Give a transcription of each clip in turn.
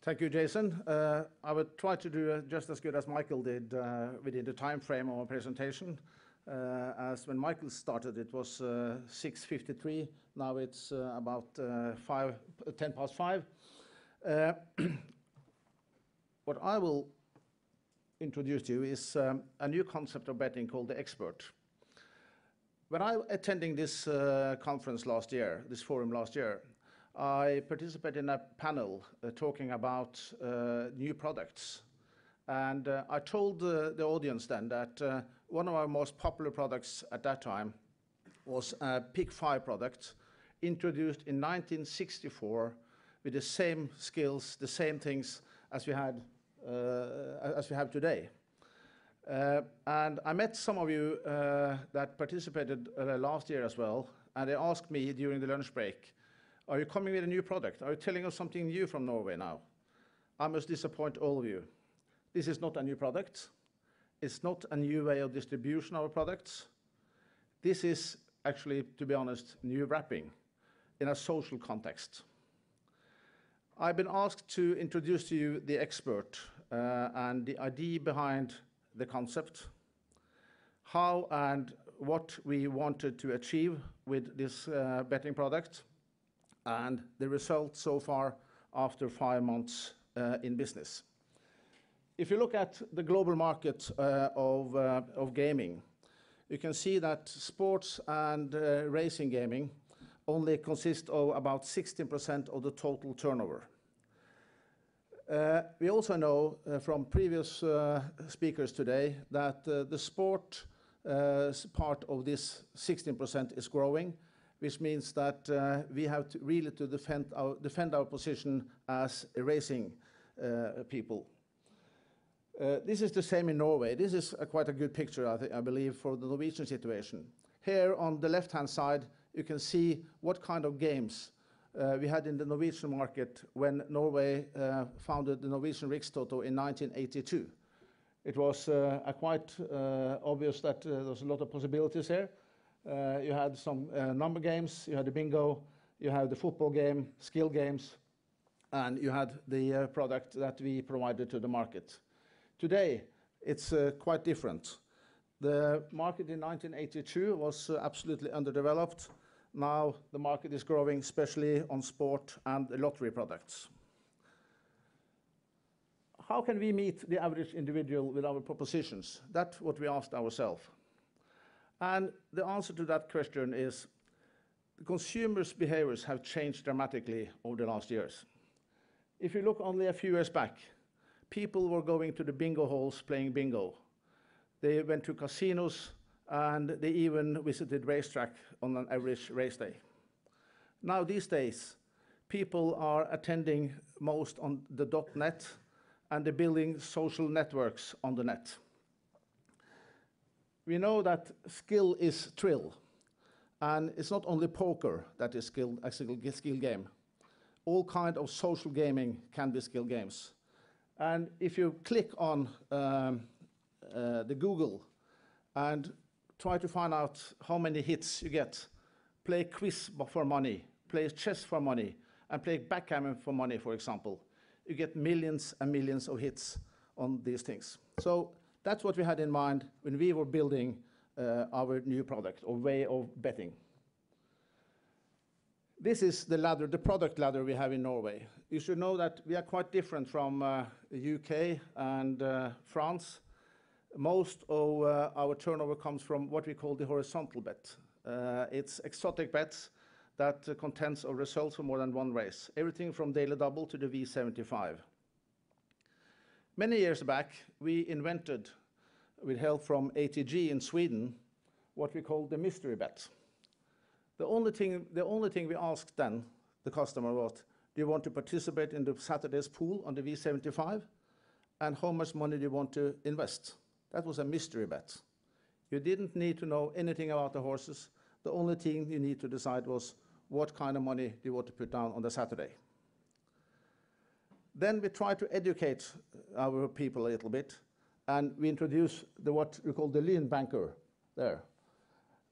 Thank you, Jason. I would try to do just as good as Michael did within the time frame of our presentation. As when Michael started, it was 6:53. Now it's about 10 past 5. What I will introduce to you is a new concept of betting called the expert. When I was attending this conference last year, this forum last year, I participated in a panel talking about new products. And I told the audience then that one of our most popular products at that time was a Pick 5 product introduced in 1964 with the same skills, the same things as we have today. And I met some of you that participated last year as well, and they asked me during the lunch break, are you coming with a new product? Are you telling us something new from Norway now? I must disappoint all of you. This is not a new product. It's not a new way of distribution of our products. This is actually, to be honest, new wrapping in a social context. I've been asked to introduce to you the expert and the idea behind the concept, how and what we wanted to achieve with this betting product, and the results so far after 5 months in business. If you look at the global market of gaming, you can see that sports and racing gaming only consist of about 16% of the total turnover. We also know from previous speakers today that the sport part of this 16% is growing, which means that we have to really to defend our position as racing people. This is the same in Norway. This is quite a good picture, I believe, for the Norwegian situation. Here on the left-hand side, you can see what kind of games we had in the Norwegian market when Norway founded the Norwegian Rikstoto in 1982. It was quite obvious that there was a lot of possibilities here. You had some number games, you had the bingo, you had the football game, skill games, and you had the product that we provided to the market. Today, it's quite different. The market in 1982 was absolutely underdeveloped. Now the market is growing, especially on sport and lottery products. How can we meet the average individual with our propositions? That's what we asked ourselves. And the answer to that question is the consumers' behaviors have changed dramatically over the last years. If you look only a few years back, people were going to the bingo halls playing bingo. They went to casinos and they even visited racetrack on an average race day. Now these days, people are attending most on the .net and they're building social networks on the net. We know that skill is thrill, and it's not only poker that is a skill game. All kinds of social gaming can be skill games. And if you click on the Google and try to find out how many hits you get, play quiz for money, play chess for money, and play backgammon for money, for example, you get millions and millions of hits on these things. So that's what we had in mind when we were building our new product or way of betting. This is the ladder, the product ladder we have in Norway. You should know that we are quite different from the UK and France. Most of our turnover comes from what we call the horizontal bet. It's exotic bets that contains of results for more than one race. Everything from daily double to the V75. Many years back, we invented, with help from ATG in Sweden, what we call the mystery bet. The only thing we asked then the customer was, do you want to participate in the Saturday's pool on the V75? And how much money do you want to invest? That was a mystery bet. You didn't need to know anything about the horses. The only thing you need to decide was what kind of money do you want to put down on the Saturday. Then we try to educate our people a little bit, and we introduce what we call the lean banker there.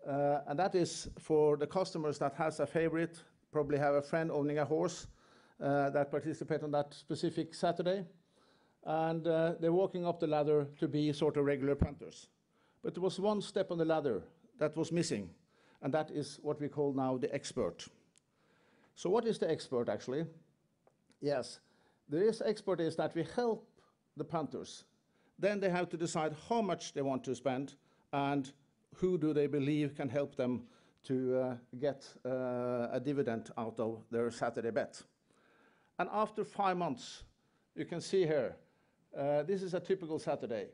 And that is for the customers that has a favorite, probably have a friend owning a horse, that participate on that specific Saturday. And they're walking up the ladder to be sort of regular punters. But there was one step on the ladder that was missing, and that is what we call now the expert. So what is the expert actually? Yes, the expert is that we help the punters. Then they have to decide how much they want to spend and who do they believe can help them to get a dividend out of their Saturday bet. And after 5 months, you can see here, this is a typical Saturday.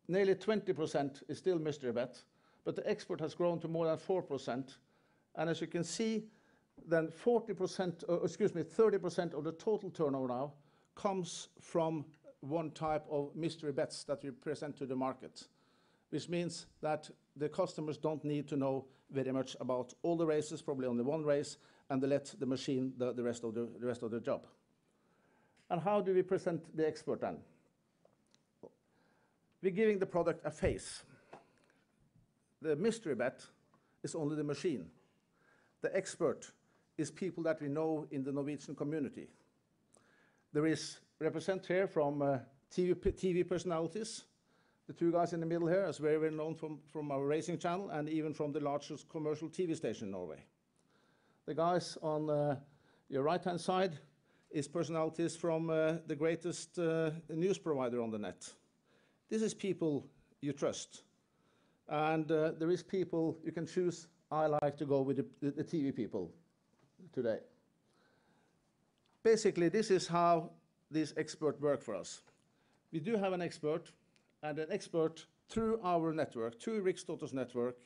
Nearly 20% is still mystery bet, but the expert has grown to more than 4%. And as you can see, then 30% of the total turnover now comes from one type of mystery bets that we present to the market, which means that the customers don't need to know very much about all the races, probably only one race, and they let the machine the rest of the job. And how do we present the expert then? We're giving the product a face. The mystery bet is only the machine. The expert is people that we know in the Norwegian community. There is represent here from TV personalities. The two guys in the middle here is very well known from our racing channel and even from the largest commercial TV station in Norway. The guys on your right-hand side is personalities from the greatest news provider on the net. This is people you trust. And there is people you can choose. I like to go with the TV people today. Basically, this is how this expert work for us. We do have an expert, and an expert through our network, through Rikstoto's network,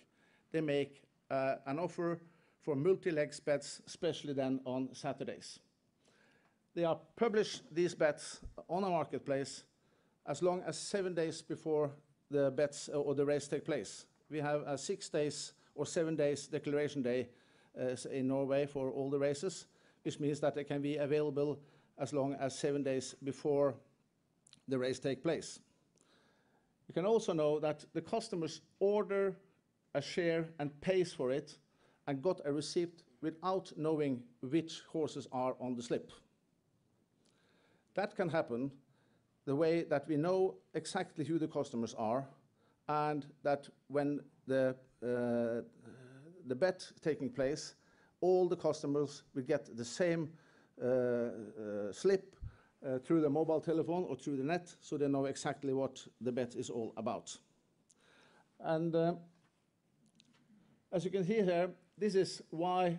they make an offer for multi-legs bets, especially then on Saturdays. They are publish these bets on a marketplace as long as 7 days before the bets or the race take place. We have a 6 days or 7 days declaration day in Norway for all the races, which means that they can be available as long as 7 days before the race take place. You can also know that the customers order a share and pays for it and got a receipt without knowing which horses are on the slip. That can happen the way that we know exactly who the customers are, and that when the bet taking place, all the customers will get the same slip through the mobile telephone or through the net, so they know exactly what the bet is all about. And as you can hear here, this is why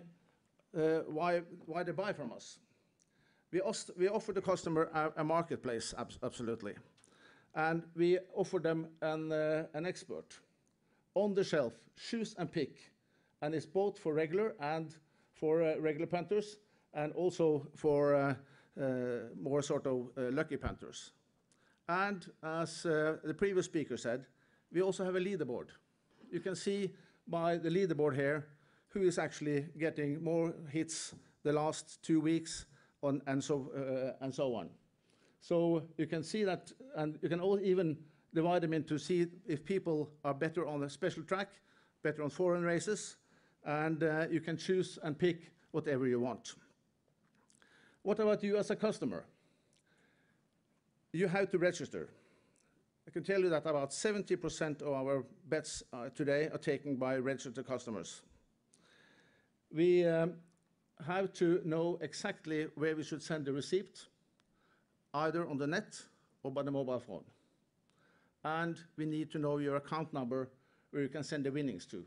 they buy from us. We offer the customer a marketplace, absolutely. And we offer them an expert on the shelf, choose and pick. And it's both for regular and for regular punters, and also for more sort of lucky punters. And as the previous speaker said, we also have a leaderboard. You can see by the leaderboard here who is actually getting more hits the last 2 weeks and so on. So you can see that, and you can even divide them into see if people are better on a special track, better on foreign races, and you can choose and pick whatever you want. What about you as a customer? You have to register. I can tell you that about 70% of our bets today are taken by registered customers. We have to know exactly where we should send the receipt, either on the net or by the mobile phone. And we need to know your account number where you can send the winnings to.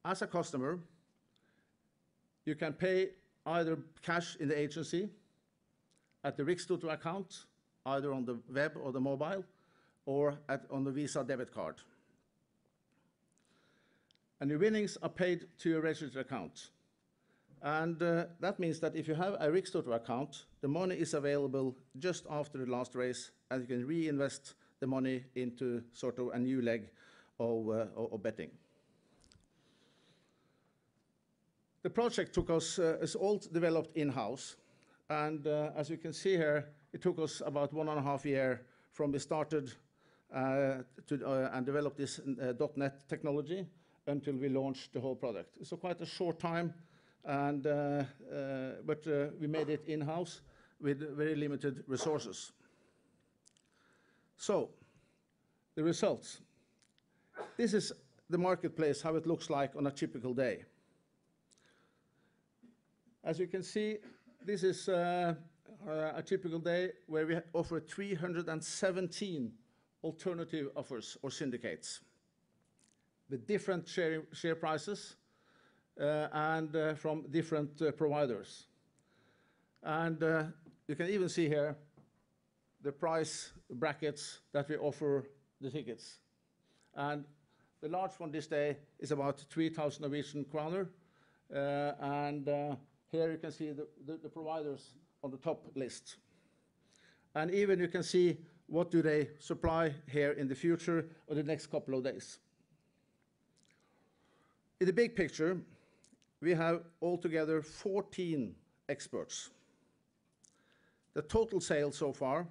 As a customer, you can pay either cash in the agency, at the Rikstoto account, either on the web or the mobile, or on the Visa debit card. And your winnings are paid to your registered account. And that means that if you have a Rikstoto account, the money is available just after the last race, and you can reinvest the money into sort of a new leg of betting. The project took us, is all developed in-house, and as you can see here, it took us about 1.5 years from we started and developed this .NET technology until we launched the whole product. So quite a short time and but we made it in-house with very limited resources. So, the results. This is the marketplace, how it looks like on a typical day. As you can see, this is a typical day where we offer 317 alternative offers or syndicates with different share prices and from different providers. And you can even see here the price brackets that we offer the tickets. And the large one this day is about 3,000 Norwegian kroner. Here you can see the providers on the top list. And even you can see what do they supply here in the future or the next couple of days. In the big picture, we have altogether 14 experts. The total sales so far,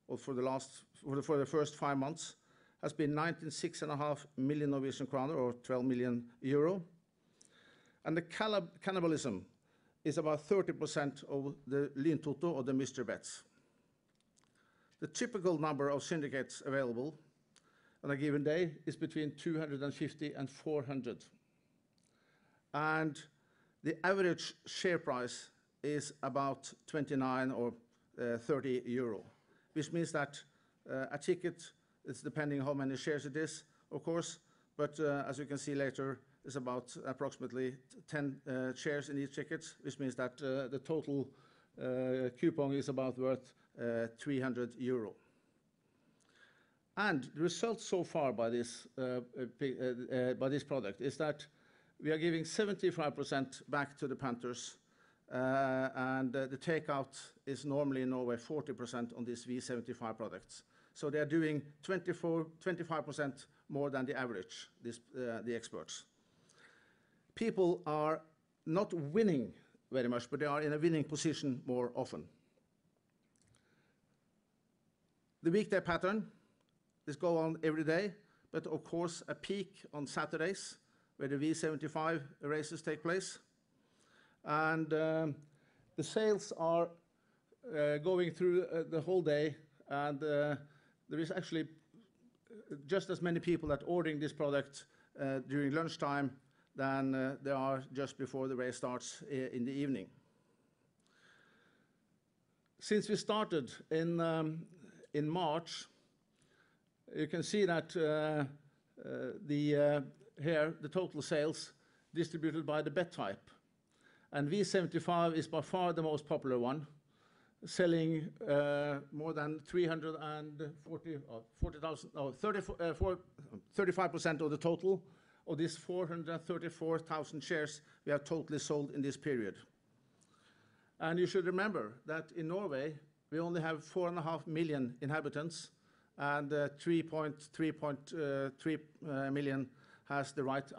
or for the first 5 months, has been 96.5 million Norwegian kroner, or 12 million euro. And the cannibalism is about 30% of the Rikstoto or the mystery bets. The typical number of syndicates available on a given day is between 250 and 400. And the average share price is about 29 or 30 euro, which means that a ticket, it's depending how many shares it is, of course, but as you can see later, it's about approximately 10 shares in each ticket, which means that the total coupon is about worth 300 euro. And the results so far by this product is that we are giving 75% back to the punters, and the takeout is normally in Norway 40% on these V75 products. So they are doing 25% more than the average, the experts. People are not winning very much, but they are in a winning position more often. The weekday pattern is go on every day, but of course a peak on Saturdays where the V75 races take place. And the sales are going through the whole day, and there is actually just as many people that ordering this product during lunchtime than there are just before the race starts in the evening. Since we started in March, you can see that here the total sales distributed by the bet type. And V75 is by far the most popular one, selling more than 35% of the total. Of these 434,000 shares we have totally sold in this period. And you should remember that in Norway we only have 4.5 million inhabitants, and 3.3 million has the right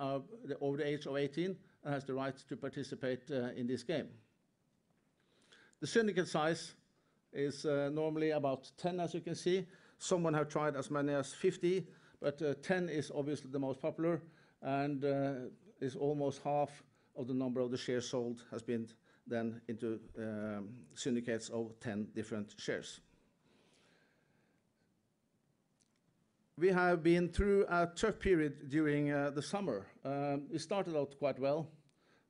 over the age of 18 and has the right to participate in this game. The syndicate size is normally about 10, as you can see. Someone have tried as many as 50, but 10 is obviously the most popular, and is almost half of the number of the shares sold has been then into syndicates of 10 different shares. We have been through a tough period during the summer. We started out quite well.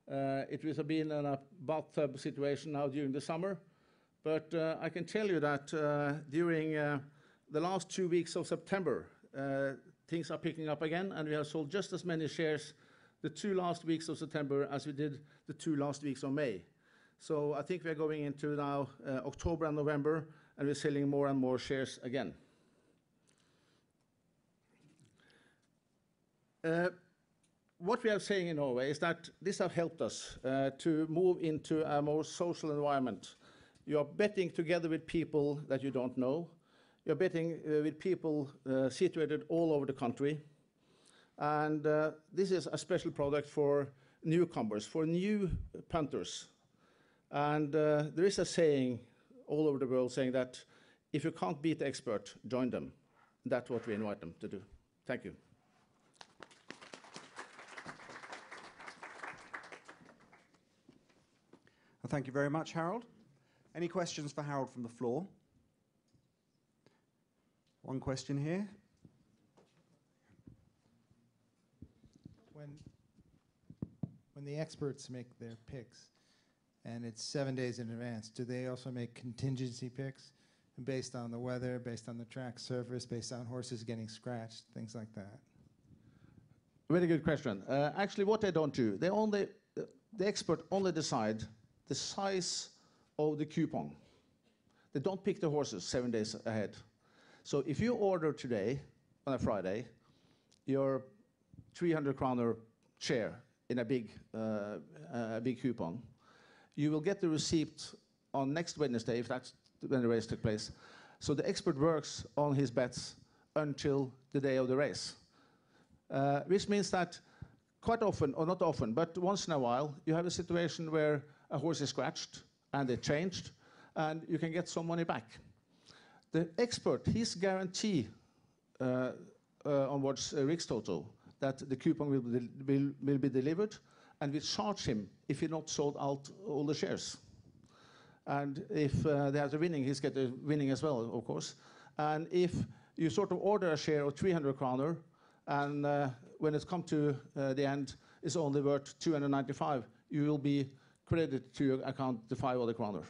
It has been in a bathtub situation now during the summer, but I can tell you that during the last 2 weeks of September, things are picking up again, and we have sold just as many shares the 2 last weeks of September as we did the 2 last weeks of May. So I think we are going into now October and November, and we're selling more and more shares again. What we are saying in Norway is that this has helped us to move into a more social environment. You are betting together with people that you don't know. You're betting with people situated all over the country. And this is a special product for newcomers, for new punters. And there is a saying all over the world saying that if you can't beat the expert, join them. That's what we invite them to do. Thank you. Thank you very much, Harald. Any questions for Harald from the floor? One question here. When the experts make their picks, and it's 7 days in advance, do they also make contingency picks based on the weather, based on the track surface, based on horses getting scratched, things like that? Very good question. Actually, what they don't do, the expert only decide the size of the coupon. They don't pick the horses 7 days ahead. So if you order today, on a Friday, your 300 kroner share in a big coupon, you will get the receipt on next Wednesday, if that's when the race took place. So the expert works on his bets until the day of the race. Which means that quite often, or not often, but once in a while, you have a situation where a horse is scratched and they changed, and you can get some money back. The expert, his guarantee onwards Rikstoto that the coupon will be delivered, and we charge him if he not sold out all the shares. And if there's a winning, he's get a winning as well, of course. And if you sort of order a share of 300 kroner, and when it's come to the end, it's only worth 295, you will be credited to your account the 5 other kroner.